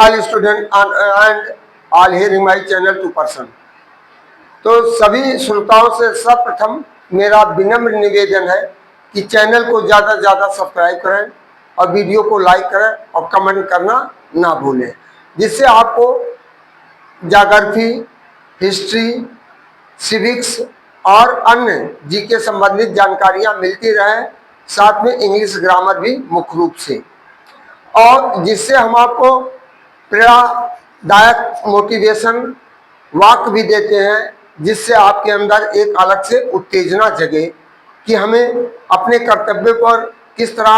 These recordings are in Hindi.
all student and all hearing my channel to person। तो सभी श्रोताओं से सर्वप्रथम मेरा विनम्र निवेदन है कि चैनल को ज़्यादा से ज़्यादा सब्सक्राइब करें और वीडियो को लाइक करें और कमेंट करना ना भूलें, जिससे आपको ज्योग्राफी, हिस्ट्री, सिविक्स और अन्य जीके संबंधित जानकारियां मिलती रहे, साथ में इंग्लिश ग्रामर भी मुख्य रूप से, और जिससे हम आपको प्रेरणादायक मोटिवेशन वाक्य भी देते हैं, जिससे आपके अंदर एक अलग से उत्तेजना जगे कि हमें अपने कर्तव्य पर किस तरह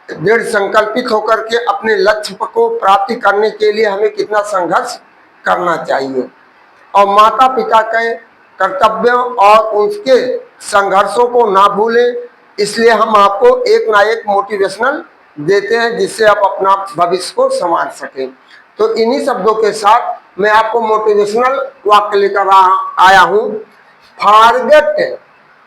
दृढ़ संकल्पित होकर के अपने लक्ष्य को प्राप्ति करने के लिए हमें कितना संघर्ष करना चाहिए, और माता पिता के कर्तव्यों और उनके संघर्षों को ना भूलें। इसलिए हम आपको एक ना एक मोटिवेशनल देते हैं जिससे आप अपना भविष्य को संवार सकें। तो इन्हीं शब्दों के साथ मैं आपको मोटिवेशनल वाक्य लेकर आया हूँ।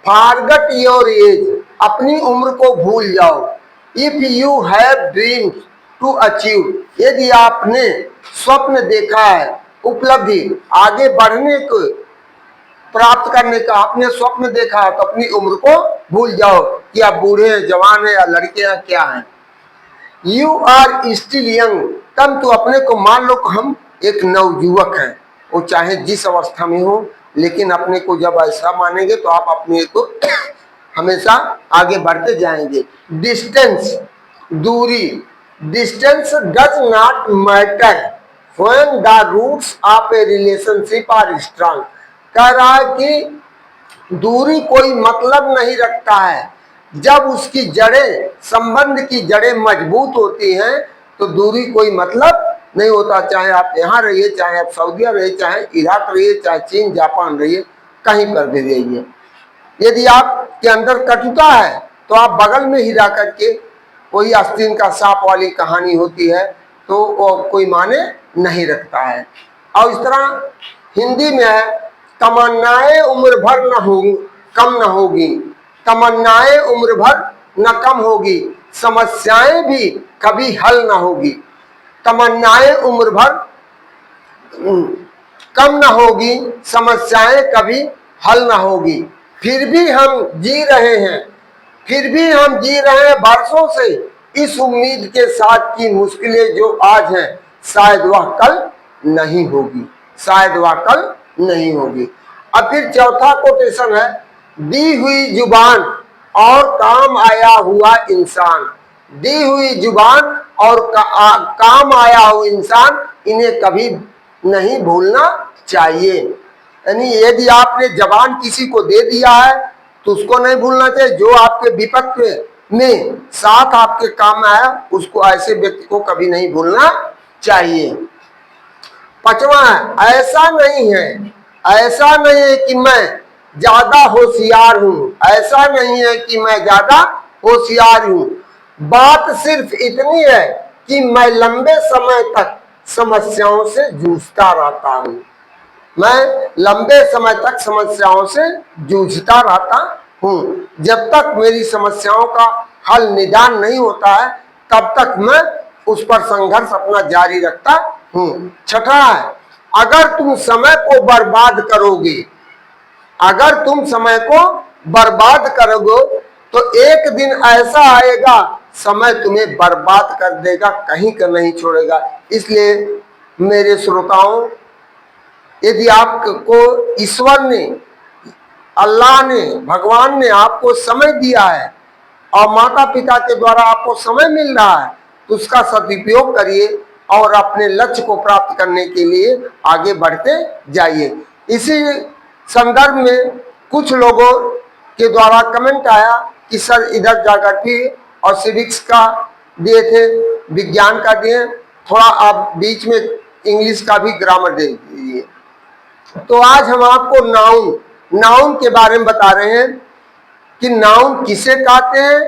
फॉरगेट योर एज, अपनी उम्र को भूल जाओ। If you have dreams to achieve, यदि आपने स्वप्न देखा है, उपलब्धि आगे बढ़ने को प्राप्त करने का आपने स्वप्न देखा है, तो अपनी उम्र को भूल जाओ कि आप बूढ़े हैं, जवान हैं या लड़के हैं, क्या हैं। यू आर स्टिल यंग, कम तो अपने को मान लो कि हम एक नवयुवक हैं, वो चाहे जिस अवस्था में हो, लेकिन अपने को जब ऐसा मानेंगे तो आप अपने को हमेशा आगे बढ़ते जाएंगे। डिस्टेंस, दूरी, distance does not matter when the roots of a relationship are strong. कह रहा है कि दूरी कोई मतलब नहीं रखता है, जब उसकी जड़ें, संबंध की जड़ें मजबूत होती हैं तो दूरी कोई मतलब नहीं होता। चाहे आप यहाँ रहिए, चाहे आप सऊदीया रहिए, चाहे इराक रहिए, चाहे चीन जापान रहिए, कहीं पर भी रहिए। यदि आपके अंदर कटुता है तो आप बगल में ही रह करके, कोई आस्तीन का सांप वाली कहानी होती है, तो वो कोई माने नहीं रखता है। और इस तरह हिंदी में है, तमन्नाएं उम्र भर न होगी, कम न होगी, तमन्नाएं उम्र भर न कम होगी, समस्याएं भी कभी हल न होगी। तमन्नाएं उम्र भर कम न होगी, समस्याएं कभी हल न होगी, फिर भी हम जी रहे हैं, फिर भी हम जी रहे हैं बरसों से इस उम्मीद के साथ कि मुश्किलें जो आज हैं शायद वह कल नहीं होगी, शायद वह कल नहीं होगी। अब फिर चौथा कोटेशन है, दी हुई जुबान और काम आया हुआ इंसान। दी हुई जुबान और काम आया हुआ इंसान, इन्हें कभी नहीं भूलना चाहिए। यानी यदि आपने जबान किसी को दे दिया है तो उसको नहीं भूलना चाहिए। जो आपके विपक्ष में साथ आपके काम आया, उसको, ऐसे व्यक्ति को कभी नहीं भूलना चाहिए। पांचवा है, ऐसा नहीं है कि मैं ज्यादा होशियार हूँ, ऐसा नहीं है कि मैं ज्यादा होशियार हूँ, बात सिर्फ इतनी है कि मैं लंबे समय तक समस्याओं से जूझता रहता हूँ। मैं लंबे समय तक समस्याओं से जूझता रहता हूँ। जब तक मेरी समस्याओं का हल निदान नहीं होता है, तब तक मैं उस पर संघर्ष अपना जारी रखता हूँ। छठा है, अगर तुम समय को बर्बाद करोगे, अगर तुम समय को बर्बाद करोगे तो एक दिन ऐसा आएगा, समय तुम्हें बर्बाद कर देगा, कहीं का नहीं छोड़ेगा। इसलिए मेरे श्रोताओं, यदि आपको ईश्वर ने, अल्लाह ने, भगवान ने आपको समय दिया है और माता पिता के द्वारा आपको समय मिल रहा है, तो उसका सदुपयोग करिए और अपने लक्ष्य को प्राप्त करने के लिए आगे बढ़ते जाइए। इसी संदर्भ में कुछ लोगों के द्वारा कमेंट आया कि सर इधर ज्योग्राफी और सिविक्स का दिए थे, विज्ञान का दिए, थोड़ा आप बीच में इंग्लिश का भी ग्रामर दे दीजिए। तो आज हम आपको नाउन के बारे में बता रहे हैं कि नाउन किसे कहते हैं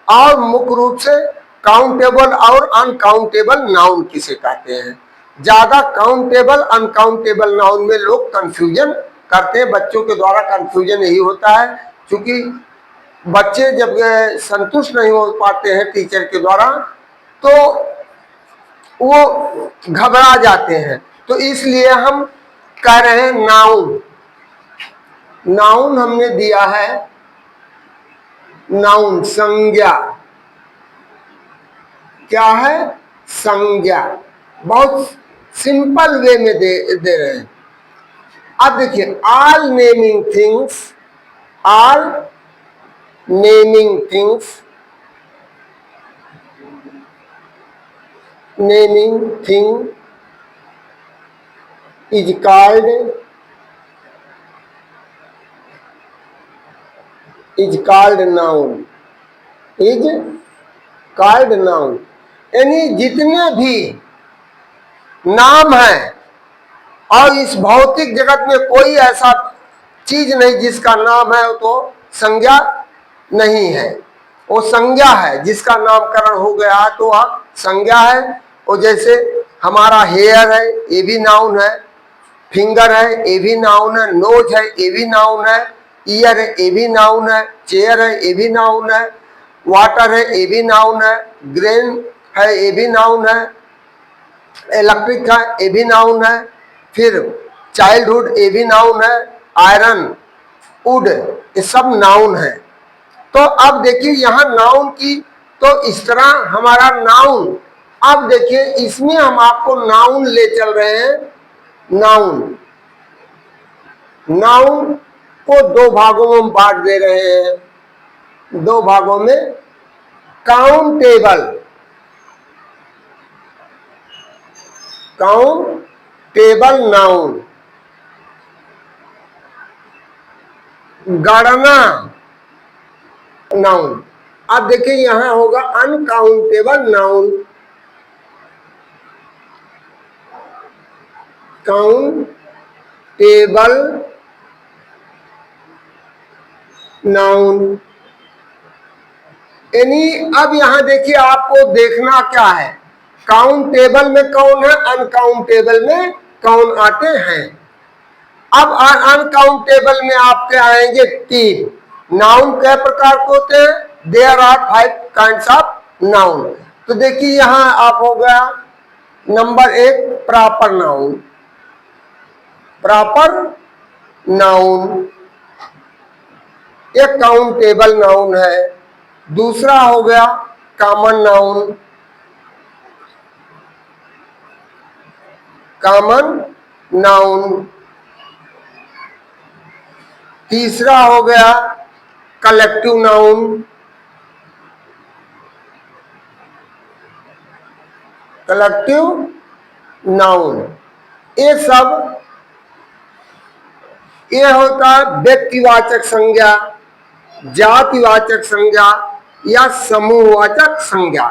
और मुख्य रूप से काउंटेबल और अनकाउंटेबल नाउन किसे कहते हैं। ज्यादा काउंटेबल अनकाउंटेबल नाउन में लोग कंफ्यूजन करते हैं, बच्चों के द्वारा कंफ्यूजन यही होता है, क्योंकि बच्चे जब संतुष्ट नहीं हो पाते हैं टीचर के द्वारा, तो वो घबरा जाते हैं। तो इसलिए हम कह रहे हैं नाउन। नाउन हमने दिया है, नाउन संज्ञा। क्या है? संज्ञा। बहुत सिंपल वे में दे रहे हैं। अब देखिए, all naming things, all naming things, naming thing is called noun, is called noun। यानी जितने भी नाम है, और इस भौतिक जगत में कोई ऐसा चीज नहीं जिसका नाम है तो संज्ञा नहीं है, वो संज्ञा है। जिसका नामकरण हो गया तो वह संज्ञा है। और जैसे हमारा हेयर है, ये भी नाउन है। फिंगर है, ये भी नाउन है। नोज है, ये भी नाउन है। ईयर है, ये भी नाउन है। चेयर है, ये भी नाउन है। वाटर है, ये भी नाउन है। ग्रेन है, ये भी नाउन है। इलेक्ट्रिक है, ये भी नाउन है। फिर चाइल्डहुड, ये भी नाउन है। आयरन, वुड, ये सब नाउन है। तो अब देखिए यहाँ नाउन की, तो इस तरह हमारा नाउन। अब देखिए इसमें हम आपको नाउन ले चल रहे हैं। नाउन, नाउन को दो भागों में बांट दे रहे हैं। दो भागों में। काउंटेबल, काउंटेबल नाउन, गणना नाउन। अब देखिए यहां होगा अनकाउंटेबल नाउन, काउंटेबल नाउन। यानी अब यहां देखिए आपको देखना क्या है, काउंटेबल में कौन है, अनकाउंटेबल में कौन आते हैं। अब अनकाउंटेबल में आपके आएंगे तीन। नाउन कै प्रकार के होते हैं? There are 5 kinds of noun. तो देखिए यहां आप हो गया number 1 proper noun, proper noun एक काउंटेबल नाउन है। दूसरा हो गया कॉमन नाउन, कॉमन नाउन। तीसरा हो गया कलेक्टिव नाउन, कलेक्टिव नाउन। ये सब, ये होता है व्यक्तिवाचक संज्ञा, जातिवाचक संज्ञा या समूहवाचक संज्ञा।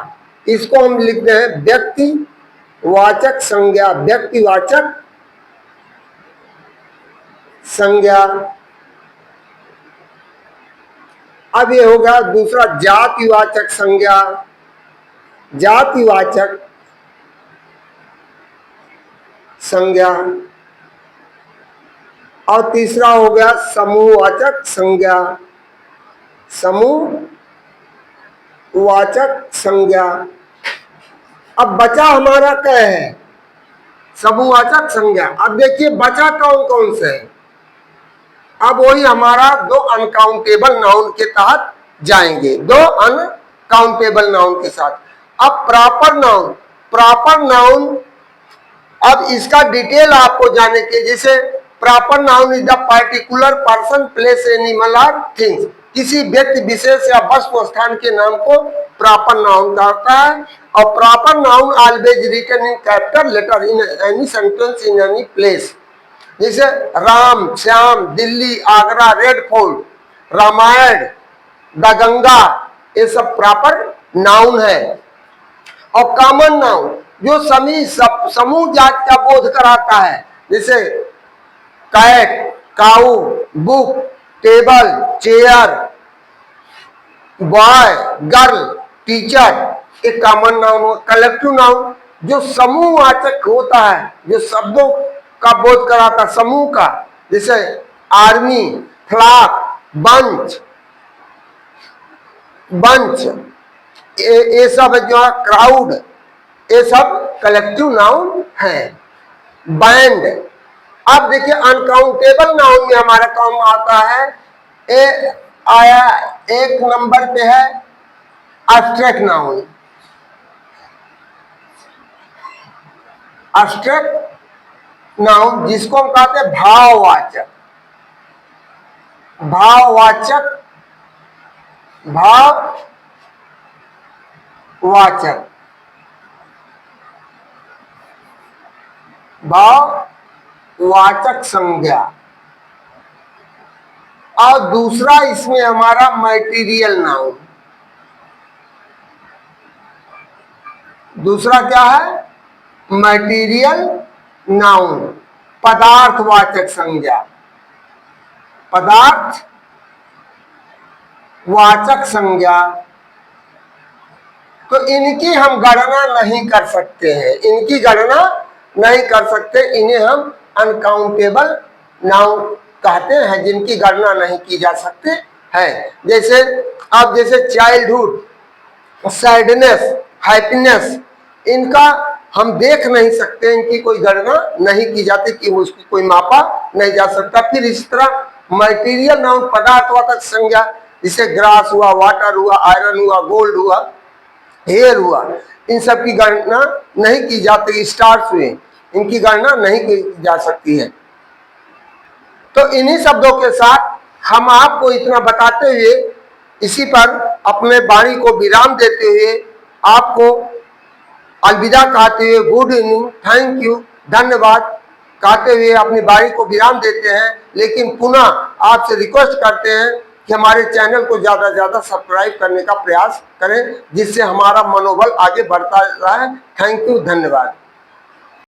इसको हम लिखते हैं व्यक्तिवाचक संज्ञा, व्यक्तिवाचक संज्ञा। अब ये होगा दूसरा जातिवाचक संज्ञा, जातिवाचक संज्ञा। और तीसरा हो गया समूहवाचक संज्ञा, समूहवाचक संज्ञा। अब बचा हमारा क्या है? समूहवाचक संज्ञा। अब देखिए बचा कौन कौन से है। अब वही हमारा दो अनकाउंटेबल नाउन के तहत जाएंगे, दो अनकाउंटेबल नाउन के साथ। अब प्रॉपर नाउन, प्रॉपर नाउन, अब इसका डिटेल आपको जाने के, जैसे proper noun is the particular person, place, animal और थिंग्स। किसी व्यक्ति विशेष या वस्तु स्थान के नाम को प्रॉपर नाउन कहता है। और proper noun always written in capital letter in any sentence in any place. जैसे Ram, Shyam, Delhi, Agra, Red Fort, Ramayan, the Ganga, ये सब प्रॉपर नाउन है। और कॉमन नाउन जो समूह जाति का बोध कराता है, जैसे cat, cow, book, table, chair, boy, girl, teacher, एक कॉमन नाउन हो। कलेक्टिव नाउन जो समूहवाचक होता है, जो शब्दों का बोध कराता समूह का, जैसे आर्मी, फ्लॉक, बंच, बंच, ये सब जो है क्राउड, ये सब कलेक्टिव नाउन है। बैंड, अब देखिए अनकाउंटेबल नाउन में हमारा काम आता है, ए आया एक नंबर पे है एब्स्ट्रैक्ट नाउन। एब्स्ट्रैक्ट नाउन जिसको हम कहते हैं भाववाचक, भाववाचक, भाववाचक, भाववाचक संज्ञा। और दूसरा इसमें हमारा मटेरियल नाउन, दूसरा क्या है, मटेरियल नाउन, पदार्थवाचक संज्ञा, पदार्थवाचक संज्ञा। तो इनकी हम गणना नहीं कर सकते हैं, इनकी गणना नहीं कर सकते, इन्हें हम अनकाउंटेबल नाउन कहते हैं, जिनकी गणना नहीं की जा सकते हैं। जैसे अब जैसे चाइल्डहुड, सैडनेस, हैप्पीनेस, इनका हम देख नहीं सकते, इनकी कोई गणना नहीं की जाती, कि उसकी कोई मापा नहीं जा सकता। फिर इस तरह मटेरियल नाउन, पदार्थवाचक संज्ञा, जैसे ग्रास हुआ, वाटर हुआ, आयरन हुआ, गोल्ड हुआ, हेयर हुआ, इन सब की गणना नहीं की जाती। स्टार्स हुए, इनकी गणना नहीं की जा सकती है। तो इन्हीं शब्दों के साथ हम आपको इतना बताते हुए, इसी पर अपने वाणी को विराम देते हुए, आपको अलविदा कहते हुए, गुड इवनिंग, थैंक यू, धन्यवाद कहते हुए अपनी वाणी को विराम देते हैं। लेकिन पुनः आपसे रिक्वेस्ट करते हैं कि हमारे चैनल को ज़्यादा से ज़्यादा सब्सक्राइब करने का प्रयास करें, जिससे हमारा मनोबल आगे बढ़ता रहे। थैंक यू, धन्यवाद।